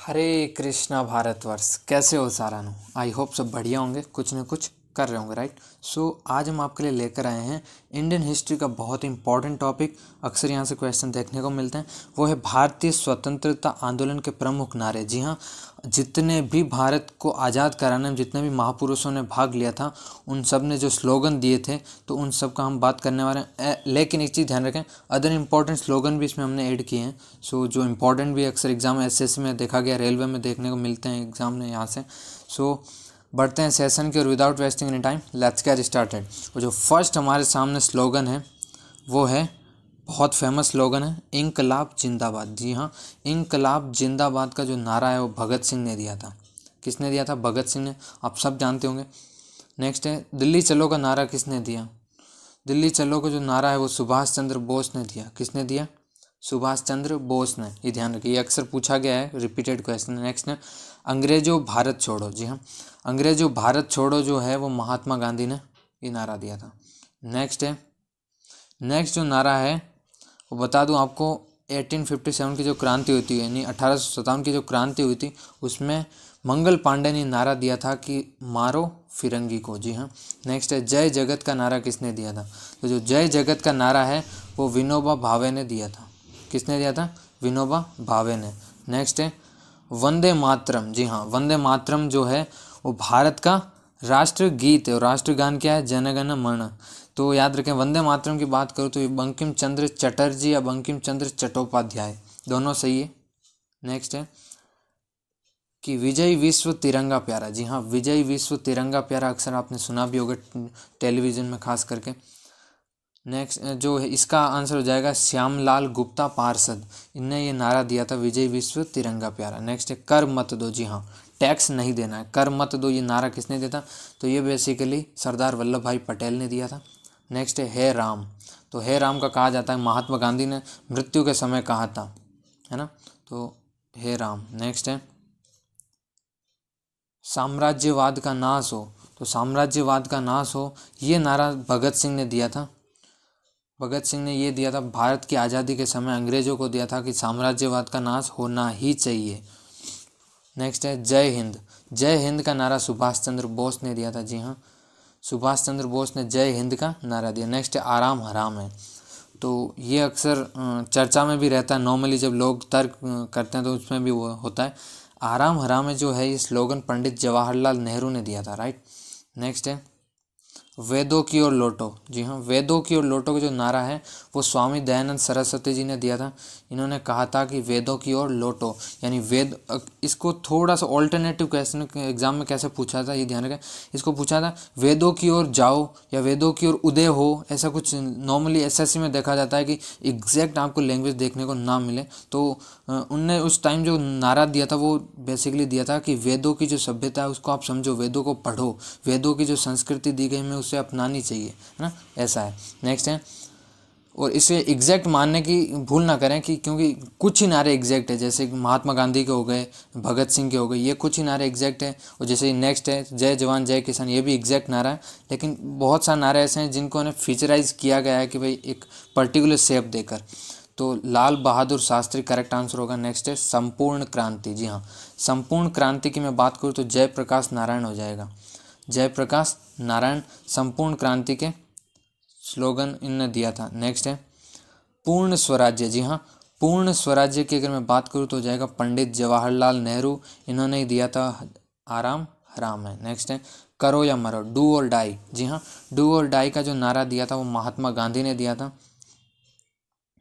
हरे कृष्णा भारतवर्ष। कैसे हो सारानु? I hope सब बढ़िया होंगे, कुछ न कुछ कर रहे होंगे, राइट। सो आज हम आपके लिए लेकर आए हैं इंडियन हिस्ट्री का बहुत इंपॉर्टेंट टॉपिक। अक्सर यहाँ से क्वेश्चन देखने को मिलते हैं। वो है भारतीय स्वतंत्रता आंदोलन के प्रमुख नारे। जी हाँ, जितने भी भारत को आज़ाद कराने में जितने भी महापुरुषों ने भाग लिया था, उन सब ने जो स्लोगन दिए थे, तो उन सब का हम बात करने वाले हैं। लेकिन एक चीज़ ध्यान रखें, अदर इंपॉर्टेंट स्लोगन भी इसमें हमने ऐड किए हैं। सो जो इंपॉर्टेंट भी अक्सर एग्जाम एसएससी में देखा गया, रेलवे में देखने को मिलते हैं एग्जाम ने यहाँ से। सो बढ़ते हैं सेशन की, और without wasting any time let's get started. और जो फर्स्ट हमारे सामने स्लोगन है वो है, बहुत फेमस स्लोगन है, इंकलाब जिंदाबाद। जी हाँ, इंकलाब जिंदाबाद का जो नारा है वो भगत सिंह ने दिया था। किसने दिया था? भगत सिंह ने, आप सब जानते होंगे। नेक्स्ट है, दिल्ली चलो का नारा किसने दिया? दिल्ली चलो का जो नारा है वो सुभाष चंद्र बोस ने दिया। किसने दिया? सुभाष चंद्र बोस ने। ये ध्यान रखिए, ये अक्सर पूछा गया है, रिपीटेड क्वेश्चन। नेक्स्ट है, अंग्रेजों भारत छोड़ो। जी हाँ, अंग्रेजों भारत छोड़ो जो है वो महात्मा गांधी ने ये नारा दिया था। नेक्स्ट है, नेक्स्ट जो नारा है वो बता दूं आपको, 1857 की जो क्रांति हुई थी, यानी 1857 की जो क्रांति हुई थी, उसमें मंगल पांडे ने नारा दिया था कि मारो फिरंगी को। जी हाँ। नेक्स्ट है, जय जगत का नारा किसने दिया था? तो जो जय जगत का नारा है वो विनोबा भावे ने दिया था। किसने दिया था? विनोबा भावे ने। नेक्स्ट है, वंदे मातरम। जी हाँ, वंदे मातरम जो है वो भारत का राष्ट्र गीत है, और राष्ट्रगान क्या है? जनगण मन। तो याद रखें, वंदे मातरम की बात करूँ तो ये बंकिम चंद्र चटर्जी या बंकिम चंद्र चट्टोपाध्याय, दोनों सही है। नेक्स्ट है कि विजय विश्व तिरंगा प्यारा। जी हाँ, विजय विश्व तिरंगा प्यारा अक्सर आपने सुना भी होगा टेलीविज़न में खास करके। नेक्स्ट जो है इसका आंसर हो जाएगा श्यामलाल गुप्ता पार्षद, इनने ये नारा दिया था, विजय विश्व तिरंगा प्यारा। नेक्स्ट है, कर मत दो। जी हाँ, टैक्स नहीं देना है, कर मत दो, ये नारा किसने दिया था? तो ये बेसिकली सरदार वल्लभ भाई पटेल ने दिया था। नेक्स्ट है राम। तो हे राम का कहा जाता है, महात्मा गांधी ने मृत्यु के समय कहा था, है ना। तो हे राम। नेक्स्ट है, साम्राज्यवाद का नाश हो। तो साम्राज्यवाद का नाश हो, ये नारा भगत सिंह ने दिया था। भगत सिंह ने ये दिया था भारत की आज़ादी के समय, अंग्रेजों को दिया था कि साम्राज्यवाद का नाश होना ही चाहिए। नेक्स्ट है, जय हिंद। जय हिंद का नारा सुभाष चंद्र बोस ने दिया था। जी हाँ, सुभाष चंद्र बोस ने जय हिंद का नारा दिया। नेक्स्ट है, आराम हराम है। तो ये अक्सर चर्चा में भी रहता है, नॉर्मली जब लोग तर्क करते हैं तो उसमें भी वो होता है। आराम हराम है जो है, ये स्लोगन पंडित जवाहरलाल नेहरू ने दिया था, राइट। नेक्स्ट है, वेदों की ओर लौटो। जी हाँ, वेदों की ओर लौटो का जो नारा है वो स्वामी दयानंद सरस्वती जी ने दिया था। इन्होंने कहा था कि वेदों की ओर लौटो, यानी वेद, इसको थोड़ा सा ऑल्टरनेटिव क्वेश्चन एग्जाम में कैसे पूछा था, ये ध्यान रखें। इसको पूछा था वेदों की ओर जाओ या वेदों की ओर उदय हो, ऐसा कुछ नॉर्मली एसएससी में देखा जाता है कि एग्जैक्ट आपको लैंग्वेज देखने को ना मिले। तो उनने उस टाइम जो नारा दिया था वो बेसिकली दिया था कि वेदों की जो सभ्यता है उसको आप समझो, वेदों को पढ़ो, वेदों की जो संस्कृति दी गई हमें उसे अपनानी चाहिए, है ना, ऐसा है। नेक्स्ट है, और इसे एग्जैक्ट मानने की भूल ना करें कि क्योंकि कुछ ही नारे एग्जैक्ट है, जैसे महात्मा गांधी के हो गए, भगत सिंह के हो गए, ये कुछ ही नारे एग्जैक्ट है। और जैसे नेक्स्ट है, जय जवान जय किसान, ये भी एग्जैक्ट नारा है। लेकिन बहुत सारे नारे ऐसे हैं जिनको ने फीचराइज किया गया है कि भाई एक पर्टिकुलर शेप देकर। तो लाल बहादुर शास्त्री करेक्ट आंसर होगा। नेक्स्ट है, संपूर्ण क्रांति। जी हाँ, संपूर्ण क्रांति की मैं बात करूँ तो जयप्रकाश नारायण हो जाएगा। जयप्रकाश नारायण संपूर्ण क्रांति के स्लोगन इनने दिया था। नेक्स्ट है, पूर्ण स्वराज्य। जी हाँ, पूर्ण स्वराज्य की अगर मैं बात करूँ तो हो जाएगा पंडित जवाहरलाल नेहरू, इन्होंने ही दिया था। आराम हराम है। नेक्स्ट है, करो या मरो, डू और डाई। जी हाँ, डू और डाई का जो नारा दिया था वो महात्मा गांधी ने दिया था।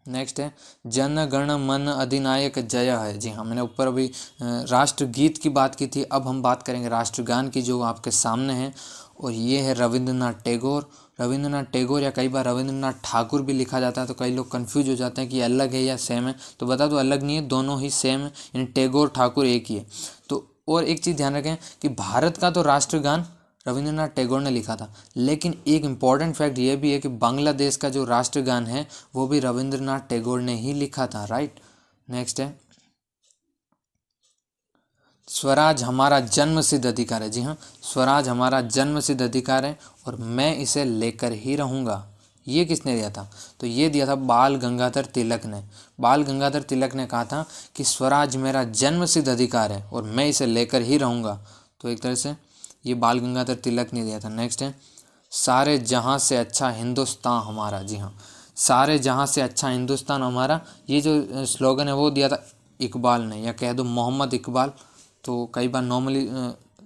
नेक्स्ट है, जन गण मन अधिनायक जय है। जी हाँ, मैंने ऊपर अभी राष्ट्रगीत की बात की थी, अब हम बात करेंगे राष्ट्रगान की, जो आपके सामने है, और ये है रविंद्रनाथ टैगोर। रविंद्रनाथ टैगोर या कई बार रविंद्रनाथ ठाकुर भी लिखा जाता है, तो कई लोग कंफ्यूज हो जाते हैं कि अलग है या सेम है। तो बता दो, अलग नहीं है, दोनों ही सेम है, यानी टैगोर ठाकुर एक ही है। तो और एक चीज़ ध्यान रखें कि भारत का तो राष्ट्रगान रविंद्रनाथ टैगोर ने लिखा था, लेकिन एक इम्पॉर्टेंट फैक्ट ये भी है कि बांग्लादेश का जो राष्ट्रगान है वो भी रविंद्रनाथ टैगोर ने ही लिखा था, राइट। नेक्स्ट है, स्वराज हमारा जन्मसिद्ध अधिकार है। जी हाँ, स्वराज हमारा जन्मसिद्ध अधिकार है और मैं इसे लेकर ही रहूँगा। ये किसने दिया था? तो ये दिया था बाल गंगाधर तिलक ने। बाल गंगाधर तिलक ने कहा था कि स्वराज मेरा जन्मसिद्ध अधिकार है और मैं इसे लेकर ही रहूँगा। तो एक तरह से ये बाल गंगाधर तिलक ने दिया था। नेक्स्ट है सारे जहाँ से अच्छा हिंदुस्तान हमारा। जी हाँ, सारे जहाँ से अच्छा हिंदुस्तान हमारा, ये जो स्लोगन है वो दिया था इकबाल ने, या कह दो मोहम्मद इकबाल। तो कई बार नॉर्मली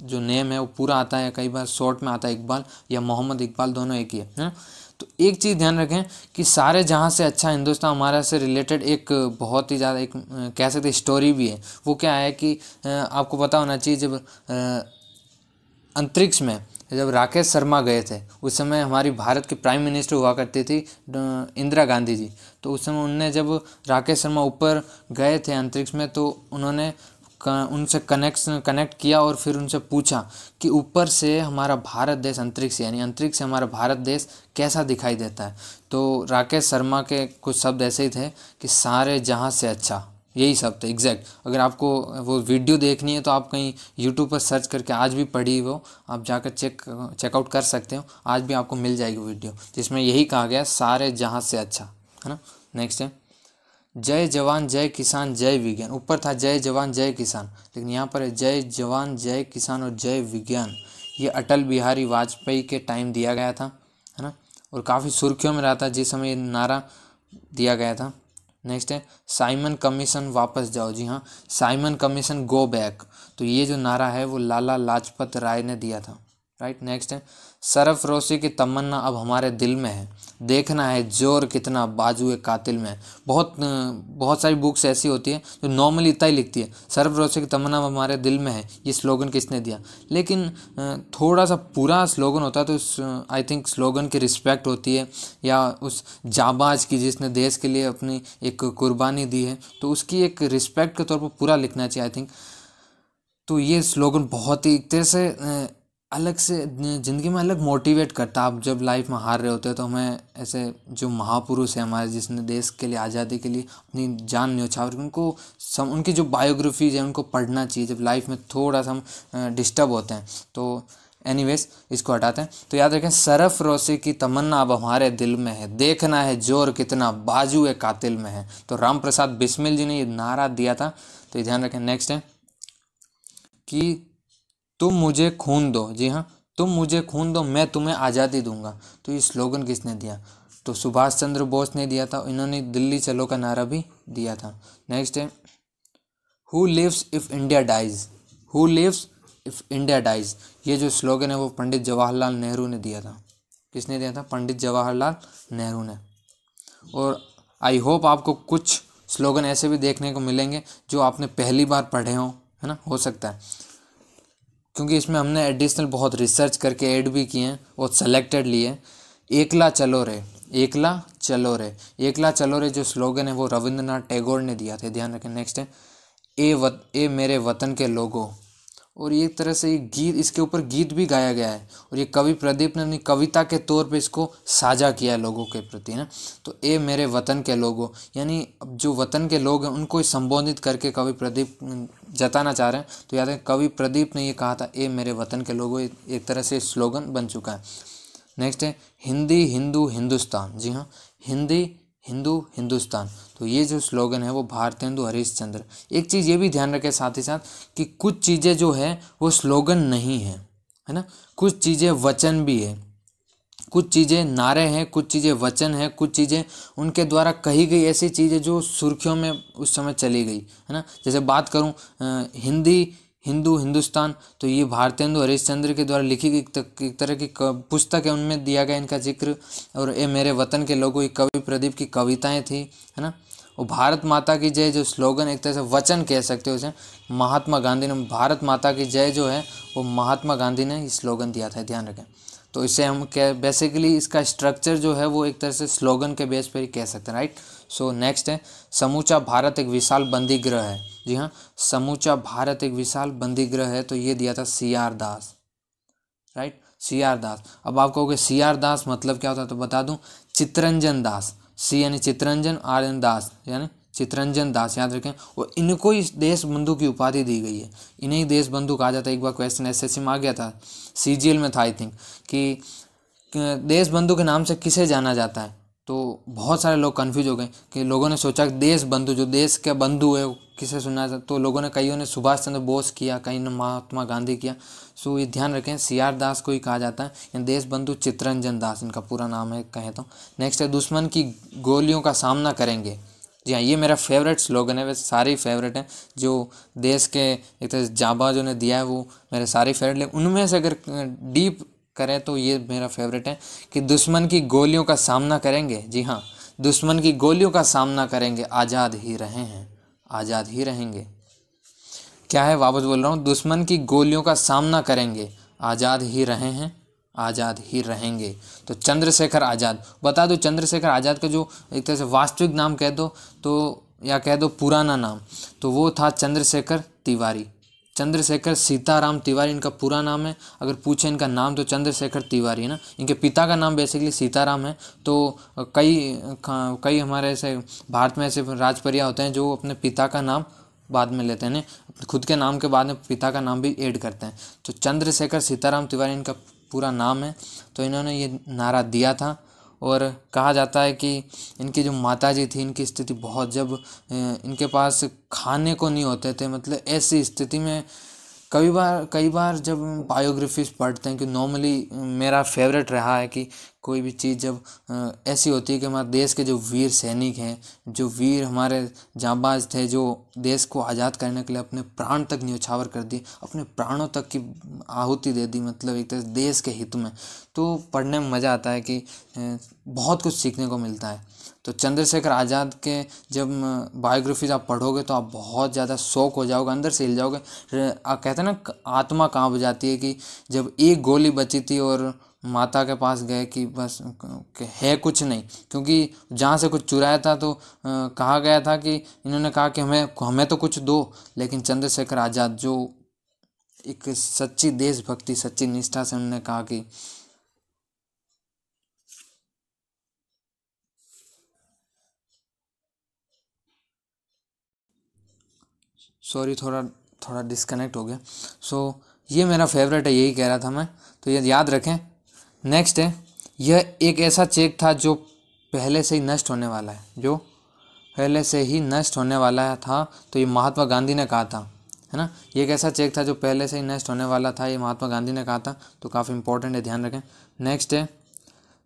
जो नेम है वो पूरा आता है, कई बार शॉर्ट में आता है इकबाल या मोहम्मद इकबाल, दोनों एक ही है। तो एक चीज़ ध्यान रखें कि सारे जहाँ से अच्छा हिंदुस्तान हमारा से रिलेटेड एक बहुत ही ज़्यादा एक कह सकते स्टोरी भी है। वो क्या है कि आपको पता होना चाहिए, जब अंतरिक्ष में जब राकेश शर्मा गए थे उस समय हमारी भारत की प्राइम मिनिस्टर हुआ करती थी इंदिरा गांधी जी। तो उस समय उनने जब राकेश शर्मा ऊपर गए थे अंतरिक्ष में, तो उन्होंने उनसे कनेक्ट किया और फिर उनसे पूछा कि ऊपर से हमारा भारत देश, अंतरिक्ष यानी अंतरिक्ष से हमारा भारत देश कैसा दिखाई देता है। तो राकेश शर्मा के कुछ शब्द ऐसे ही थे कि सारे जहाँ से अच्छा, यही शब्द थे एग्जैक्ट। अगर आपको वो वीडियो देखनी है तो आप कहीं यूट्यूब पर सर्च करके, आज भी पड़ी वो आप जाकर चेकआउट कर सकते हो, आज भी आपको मिल जाएगी वीडियो जिसमें यही कहा गया सारे जहाँ से अच्छा, है ना। नेक्स्ट है जय जवान जय किसान जय विज्ञान। ऊपर था जय जवान जय किसान, लेकिन यहाँ पर है जय जवान जय किसान और जय विज्ञान। ये अटल बिहारी वाजपेयी के टाइम दिया गया था, है ना, और काफ़ी सुर्खियों में रहा था जिस समय ये नारा दिया गया था। नेक्स्ट है साइमन कमीशन वापस जाओ। जी हाँ, साइमन कमीशन गो बैक। तो ये जो नारा है वो लाला लाजपत राय ने दिया था, राइट। नेक्स्ट है सरफरोशी की तमन्ना अब हमारे दिल में है, देखना है जोर कितना बाजुए कातिल में है। बहुत सारी बुक्स ऐसी होती है जो नॉर्मली इतना ही लिखती है सरफरोशी की तमन्ना अब हमारे दिल में है, ये स्लोगन किसने दिया। लेकिन थोड़ा सा पूरा स्लोगन होता है तो आई थिंक स्लोगन की रिस्पेक्ट होती है, या उस जाबाज की जिसने देश के लिए अपनी एक कुर्बानी दी है, तो उसकी एक रिस्पेक्ट के तौर पर पूरा लिखना चाहिए आई थिंक। तो ये स्लोगन बहुत ही एक तरह से अलग से ज़िंदगी में अलग मोटिवेट करता है। आप जब लाइफ में हार रहे होते हैं तो हमें ऐसे जो महापुरुष हैं हमारे, जिसने देश के लिए, आज़ादी के लिए अपनी जान न्यौछावर, उनको उनकी जो बायोग्राफीज है उनको पढ़ना चाहिए जब लाइफ में थोड़ा सा हम डिस्टर्ब होते हैं। तो एनीवेज इसको हटाते हैं। तो याद रखें सरफरोशी की तमन्ना अब हमारे दिल में है, देखना है जोर कितना बाजुए कातिल में है। तो राम प्रसाद बिस्मिल जी ने ये नारा दिया था, तो ये ध्यान रखें। नेक्स्ट है कि तुम मुझे खून दो। जी हाँ, तुम मुझे खून दो मैं तुम्हें आज़ादी दूंगा। तो ये स्लोगन किसने दिया? तो सुभाष चंद्र बोस ने दिया था। इन्होंने दिल्ली चलो का नारा भी दिया था। नेक्स्ट है who lives if India dies. Who lives if India dies, ये जो स्लोगन है वो पंडित जवाहरलाल नेहरू ने दिया था। किसने दिया था? पंडित जवाहरलाल नेहरू ने। और आई होप आपको कुछ स्लोगन ऐसे भी देखने को मिलेंगे जो आपने पहली बार पढ़े हों, है ना, हो सकता है, क्योंकि इसमें हमने एडिशनल बहुत रिसर्च करके ऐड भी किए हैं और सेलेक्टेड लिए। एकला चलो रे, एकला चलो रे, एकला चलो रे जो स्लोगन है वो रविंद्रनाथ टैगोर ने दिया था, ध्यान रखें। नेक्स्ट है ए मेरे वतन के लोगों, और ये एक तरह से ये गीत, इसके ऊपर गीत भी गाया गया है और ये कवि प्रदीप ने अपनी कविता के तौर पे इसको साझा किया है लोगों के प्रति, ना। तो ए मेरे वतन के लोगों, यानी जो वतन के लोग हैं उनको संबोधित करके कवि प्रदीप जताना चाह रहे हैं। तो याद है कवि प्रदीप ने ये कहा था ए मेरे वतन के लोगों, एक तरह से स्लोगन बन चुका है। नेक्स्ट है हिंदी हिंदू हिंदुस्तान। जी हाँ, हिंदी हिंदू हिंदुस्तान। तो ये जो स्लोगन है वो भारतेंदु हरीशचंद्र। एक चीज़ ये भी ध्यान रखें साथ ही साथ कि कुछ चीज़ें जो है वो स्लोगन नहीं है, है ना, कुछ चीज़ें वचन भी है, कुछ चीज़ें नारे हैं, कुछ चीज़ें वचन है, कुछ चीज़ें उनके द्वारा कही गई ऐसी चीज़ें जो सुर्खियों में उस समय चली गई, है ना। जैसे बात करूँ हिंदी हिंदू हिंदुस्तान, तो ये भारतेंदु हरीशचंद्र के द्वारा लिखी गई एक तरह की पुस्तक है, उनमें दिया गया इनका जिक्र। और ये मेरे वतन के लोगों, ये कवि प्रदीप की कविताएं थी, है ना। और भारत माता की जय जो स्लोगन, एक तरह से वचन कह सकते हो उसे, महात्मा गांधी ने, भारत माता की जय जो है वो महात्मा गांधी ने ये स्लोगन दिया था, ध्यान रखें। तो इसे हम क्या बेसिकली इसका स्ट्रक्चर जो है वो एक तरह से स्लोगन के बेस पर ही कह सकते हैं, राइट। सो नेक्स्ट है समूचा भारत एक विशाल बंदी गृह है। जी हाँ, समूचा भारत एक विशाल बंदी गृह है, तो ये दिया था CR दास, राइट, CR दास। अब आप कहोगे CR दास मतलब क्या होता है, तो बता दूं चित्तरंजन दास, सी यानी चित्तरंजन, R यानी दास यानी चित्तरंजन दास, याद रखें। और इनको ही देश बंधु की उपाधि दी गई है, इन्हें ही देश बंधु कहा जाता है। एक बार क्वेश्चन SSC में आ गया था, CGL में था आई थिंक, कि देश बंधु के नाम से किसे जाना जाता है? तो बहुत सारे लोग कंफ्यूज हो गए कि लोगों ने सोचा कि देश बंधु, जो देश के बंधु है, वो किसे सुना जाता? तो लोगों ने, कईयों ने सुभाष चंद्र बोस किया, कई ने महात्मा गांधी किया। सो ये ध्यान रखें, CR दास को ही कहा जाता है। या देश बंधु चित्तरंजन दास इनका पूरा नाम है, कहें तो। नेक्स्ट है, दुश्मन की गोलियों का सामना करेंगे। जी हाँ, ये मेरा फेवरेट स्लोगन है। वैसे सारे ही फेवरेट हैं, जो देश के एक तरह जांबाजों ने दिया है वो मेरे सारे फेवरेट। लेकिन उनमें से अगर डीप करें तो ये मेरा फेवरेट है कि दुश्मन की गोलियों का सामना करेंगे। जी हाँ, दुश्मन की गोलियों का सामना करेंगे, आज़ाद ही रहे हैं, आज़ाद ही रहेंगे। क्या है, वापस बोल रहा हूँ, दुश्मन की गोलियों का सामना करेंगे, आज़ाद ही रहे हैं, आज़ाद ही रहेंगे। तो चंद्रशेखर आज़ाद, बता दो चंद्रशेखर आज़ाद का जो एक तरह से वास्तविक नाम कह दो तो, या कह दो पुराना नाम, तो वो था चंद्रशेखर तिवारी। चंद्रशेखर सीताराम तिवारी इनका पूरा नाम है। अगर पूछे इनका नाम तो चंद्रशेखर तिवारी है ना। इनके पिता का नाम बेसिकली सीताराम है। तो कई हमारे ऐसे भारत में ऐसे राजपरिया होते हैं जो अपने पिता का नाम बाद में लेते हैं ना, खुद के नाम के बाद में पिता का नाम भी ऐड करते हैं। तो चंद्रशेखर सीताराम तिवारी इनका पूरा नाम है। तो इन्होंने ये नारा दिया था। और कहा जाता है कि इनकी जो माताजी थी, इनकी स्थिति बहुत, जब इनके पास खाने को नहीं होते थे, मतलब ऐसी स्थिति में कई बार जब बायोग्राफीज पढ़ते हैं कि नॉर्मली मेरा फेवरेट रहा है कि कोई भी चीज़ जब ऐसी होती है कि हमारे देश के जो वीर सैनिक हैं, जो वीर हमारे जांबाज थे, जो देश को आज़ाद करने के लिए अपने प्राण तक न्यौछावर कर दिए, अपने प्राणों तक की आहुति दे दी, मतलब एक तरह देश के हित में, तो पढ़ने में मज़ा आता है कि बहुत कुछ सीखने को मिलता है। तो चंद्रशेखर आज़ाद के जब बायोग्राफीज आप पढ़ोगे तो आप बहुत ज़्यादा शौक हो जाओगे, अंदर से हिल जाओगे। कहते हैं ना, आत्मा कांप जाती है कि जब एक गोली बची थी और माता के पास गए कि बस है कुछ नहीं, क्योंकि जहाँ से कुछ चुराया था तो कहा गया था कि इन्होंने कहा कि हमें तो कुछ दो। लेकिन चंद्रशेखर आज़ाद जो एक सच्ची देशभक्ति, सच्ची निष्ठा से उन्होंने कहा कि सॉरी, थोड़ा डिस्कनेक्ट हो गया। ये मेरा फेवरेट है, यही कह रहा था मैं, तो ये याद रखें। नेक्स्ट है, यह एक ऐसा चेक था जो पहले से ही नष्ट होने वाला है, जो पहले से ही नष्ट होने वाला था। तो ये महात्मा गांधी ने कहा था, है ना। ये एक ऐसा चेक था जो पहले से ही नष्ट होने वाला था, ये महात्मा गांधी ने कहा था। तो काफ़ी इंपॉर्टेंट है, ध्यान रखें। नेक्स्ट है,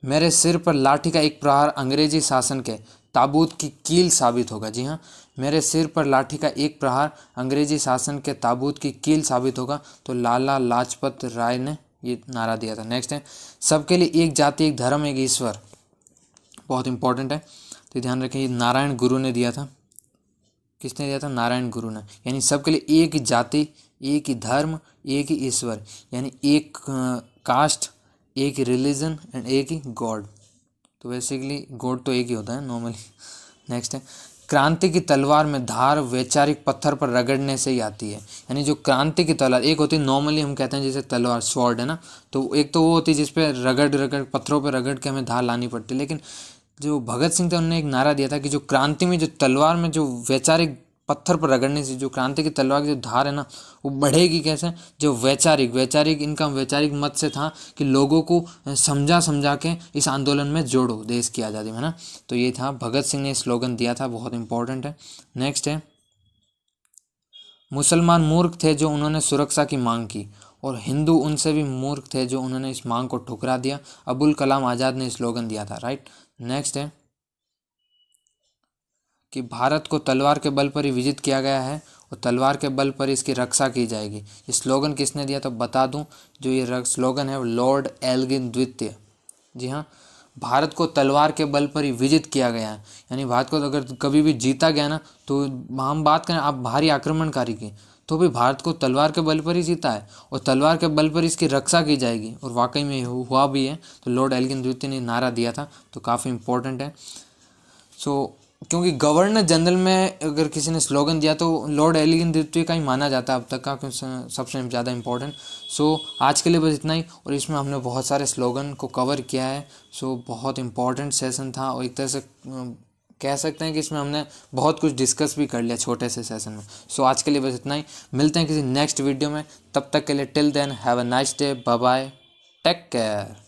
मेरे सिर पर लाठी का एक प्रहार अंग्रेजी शासन के ताबूत की कील साबित होगा। जी हाँ, मेरे सिर पर लाठी का एक प्रहार अंग्रेजी शासन के ताबूत की कील साबित होगा। तो लाला लाजपत राय ने ये नारा दिया था। नेक्स्ट है, सबके लिए एक जाति, एक धर्म, एक ईश्वर, बहुत इंपॉर्टेंट है, तो ध्यान रखें। ये नारायण गुरु ने दिया था। किसने दिया था? नारायण गुरु ने। यानी सबके लिए एक ही जाति, एक ही धर्म, एक ही ईश्वर, यानी एक कास्ट, एक ही रिलीजन एंड एक ही गॉड। तो बेसिकली गॉड तो एक ही होता है नॉर्मली। नेक्स्ट है, क्रांति की तलवार में धार वैचारिक पत्थर पर रगड़ने से ही आती है। यानी जो क्रांति की तलवार, एक होती है नॉर्मली हम कहते हैं जैसे तलवार, स्वॉर्ड, है ना, तो एक तो वो होती है जिसपे रगड़ पत्थरों पर रगड़ के हमें धार लानी पड़ती है। लेकिन जो भगत सिंह थे उन्होंने एक नारा दिया था कि जो क्रांति में जो तलवार में जो वैचारिक पत्थर पर रगड़ने से जो क्रांति की तलवार की जो धार है ना, वो बढ़ेगी कैसे? जो वैचारिक इनका वैचारिक मत से था कि लोगों को समझा के इस आंदोलन में जोड़ो देश की आज़ादी में, ना। तो ये था, भगत सिंह ने स्लोगन दिया था, बहुत इंपॉर्टेंट है। नेक्स्ट है, मुसलमान मूर्ख थे जो उन्होंने सुरक्षा की मांग की, और हिंदू उनसे भी मूर्ख थे जो उन्होंने इस मांग को ठुकरा दिया। अबुल कलाम आज़ाद ने स्लोगन दिया था, राइट। नेक्स्ट है कि भारत को तलवार के बल पर ही विजित किया गया है और तलवार के बल पर इसकी रक्षा की जाएगी। ये स्लोगन किसने दिया? तो बता दूं, जो ये स्लोगन है वो लॉर्ड एल्गिन द्वितीय। जी हाँ, भारत को तलवार के बल पर ही विजित किया गया है। यानी भारत को अगर कभी भी जीता गया ना, तो हम बात करें आप भारी आक्रमणकारी की, तो भी भारत को तलवार के बल पर ही जीता है और तलवार के बल पर इसकी रक्षा की जाएगी, और वाकई में हुआ भी है। तो लॉर्ड एल्गिन द्वितीय ने नारा दिया था, तो काफ़ी इंपॉर्टेंट है। क्योंकि गवर्नर जनरल में अगर किसी ने स्लोगन दिया तो लॉर्ड एल्गिन द्वितीय का ही माना जाता है अब तक का सबसे ज़्यादा इम्पोर्टेंट। आज के लिए बस इतना ही, और इसमें हमने बहुत सारे स्लोगन को कवर किया है। बहुत इम्पोर्टेंट सेशन था, और एक तरह से कह सकते हैं कि इसमें हमने बहुत कुछ डिस्कस भी कर लिया छोटे से सेशन में। आज के लिए बस इतना ही, मिलते हैं किसी नेक्स्ट वीडियो में। तब तक के लिए till then have a nice day, bye bye, take care.